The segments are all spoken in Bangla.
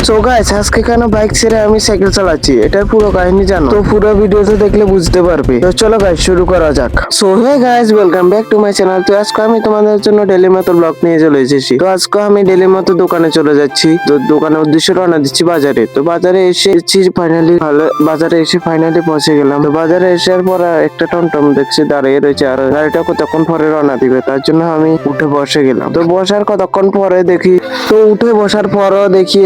সো গাইস আজকে কেন বাইক ছেড়ে আমি সাইকেল চালাচ্ছি এটার পুরো কাহিনী জানো তো পুরো ভিডিওতে দেখলে বুঝতে পারবে। তো চলো গাইস শুরু করা যাক। So hey guys welcome back to my channel. তো আজকে আমি তোমাদের জন্য ডেলি মতো ব্লগ নিয়ে চলে এসেছি। তো আজকে আমি ডেলি মতো দোকানে চলে যাচ্ছি। তো দোকানের উদ্দেশ্যে রওনা দিচ্ছি বাজারে। তো বাজারে এসেছি ফাইনালি, বাজারে এসে ফাইনালি পৌঁছে গেলাম। তো বাজারে আসার পর একটা টমটম দেখছি দাঁড়িয়ে রয়েছে, আর গাড়িটা কতক্ষণ পরে রওনা দিবে তার জন্য আমি উঠে বসে গেলাম। তো বসার কতক্ষণ পরে দেখি, তো উঠে বসার পরও দেখি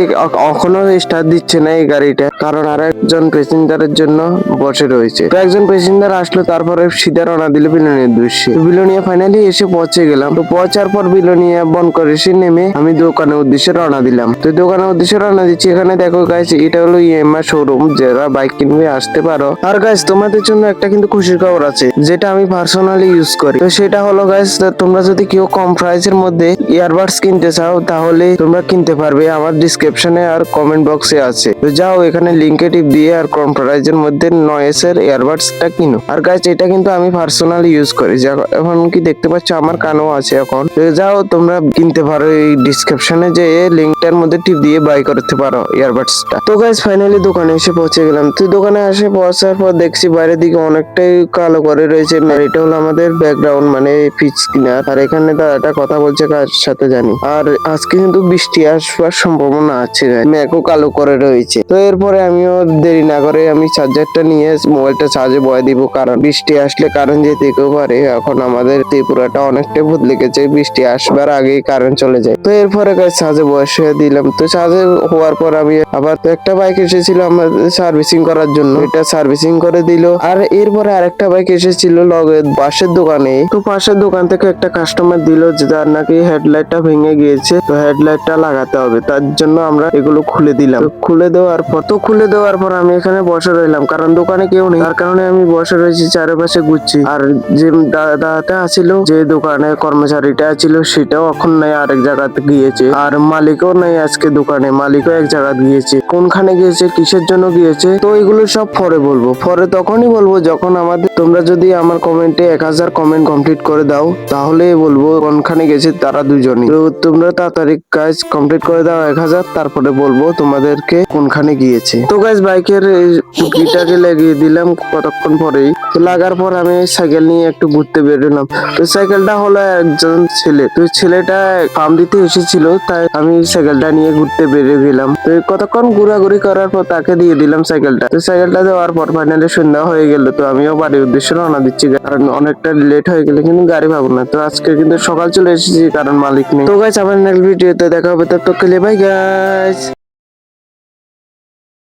এখনো স্টার্ট দিচ্ছে না এই গাড়িটা, কারণ আর একজন প্যাসেঞ্জারের জন্য বসে রয়েছে। তো একজন প্যাসেঞ্জার আসলো, তারপরে সিধা রওনা দিল বিলোনিয়ার উদ্দেশ্যে। বিলোনিয়া ফাইনালি এসে পৌঁছে গেলাম। তো পৌঁছার পর বিলোনিয়া বন করে এসে নেমে আমি দোকানের উদ্দেশ্যে রওনা দিলাম। তো দোকানের উদ্দেশ্যে রওনা দিচ্ছি। এখানে দেখো গাইস, এটা হলো ইএমআই শোরুম, যারা বাইক কিনবে আসতে পারো। আর গাইস তোমাদের জন্য একটা কিন্তু খুশির খবর আছে, যেটা আমি পার্সোনালি ইউজ করি। তো সেটা হলো গাইস, তোমরা যদি কেউ কম প্রাইসের মধ্যে ইয়ারবাডস কিনতে চাও তাহলে তোমরা কিনতে পারবে। আমার ডিসক্রিপশনে আর কমেন্ট বক্সে আছে, তো যাও এখানে লিঙ্কে টিপ দিয়ে আর কম প্রাইসের মধ্যে নয়েসের ইয়ারবাডসটা কিনো। আর গাইস এটা কিন্তু আমি পার্সোনালি ইউজ করি, এখন কি দেখতে পাচ্ছ আমার কানেও আছে এখন। তো যাও তোমরা কিনতে পারো, এই ডিসক্রিপশনে যে লিঙ্কটার মধ্যে টিপ দিয়ে বাই করতে পারো ইয়ারবাডসটা। তো গাইস ফাইনালি দোকানে এসে পৌঁছে গেলাম। তো দোকানে এসে পৌঁছার পর দেখছি বাইরের দিকে অনেকটাই কালো করে রয়েছে। আর এটা হলো আমাদের ব্যাকগ্রাউন্ড, মানে পিচ কিনার। আর এখানে দাদাটা কথা বলছে কার সাথে জানি। আর আজকে কিন্তু বৃষ্টি আসবার সম্ভাবনা আছে, মেঘও কালো করে রয়েছে। তো এরপরে আমিও দেরি না করে আমি চার্জারটা নিয়ে মোবাইলটা চার্জে বয়ে দিব, কারণ বৃষ্টি আসলে কারেন্ট যেতেও পারে। এখন আমাদের ত্রিপুরাটা অনেকটাই বদলে গেছে, বৃষ্টি আসবার আগেই কারেন্ট চলে যায়। তো এরপরে চার্জে বসে দিলাম। তো চার্জে হওয়ার পর আমি আবার তো একটা বাইক এসেছিল আমাদের সার্ভিসিং করার জন্য, এটা সার্ভিসিং করে দিল। আর এরপরে আরেকটা বাইক এসেছিল লগের পাশের দোকানে। তো পাশের দোকান থেকে একটা কাস্টমার দিল যে তার নাকি হেডলাইটটা ভেঙে গিয়েছে, তো হেডলাইটটা লাগাতে হবে। তার জন্য আমরা এগুলো খুলে দিলাম। খুলে দেওয়ার পর আমি এখানে বসে রইলাম, কারণ দোকানে কেউ নেই। তার কারণে আমি বসে রয়েছি, চারিপাশে ঘুরছি। আর যে দাদাটা আছিল, যে দোকানে কর্মচারীটা ছিল, সেটাও এখন নাই, আরেক জায়গাতে গিয়েছে। আর মালিকও নাই আজকে দোকানে, মালিকও এক জায়গা গিয়েছে। কোনখানে গিয়েছে, কিসের জন্য গিয়েছে, তো এগুলো সব পরে বলবো। পরে তখনই বলবো যখন তোমরা যদি আমার কমেন্টে 1000 কমেন্ট কমপ্লিট করে দাও, তাহলে বলবো কোনখানে গেছে তারা দুজনই। তো তোমরা তাড়াতাড়ি কাজ কমপ্লিট করে দাও 1000, তারপরে বলবো তোমাদেরকে কোনখানে গিয়েছে। তো গাইস বাইকের কিটাকে লাগিয়ে দিলাম কতক্ষণ পরেই। তো লাগার পর আমি সাইকেল নিয়ে একটু ঘুরতে বেরোলাম। তো সাইকেলটা হলো একজন ছেলে, তো ছেলেটা পাম্প দিতে এসেছিল, তাই আমি সাইকেলটা নিয়ে ঘুরতে বেরিয়ে গেলাম। তো কতক্ষণ ঘোরাঘুরি করার পর তাকে দিয়ে দিলাম সাইকেলটা। তো সাইকেলটা দেওয়ার পর ফাইনালি সন্ধ্যা হয়ে গেল। তো আমিও বাড়ির উদ্দেশ্যে রওনা দিচ্ছি, কারণ অনেকটা লেট হয়ে গেলে কিন্তু গাড়ি পাবো না। তো আজকে কিন্তু সকাল চলে এসেছি, কারণ মালিক নেই। তো গাইস আবার নেক্সট ভিডিওতে দেখা হবে, ততক্ষণ বাই গাইস।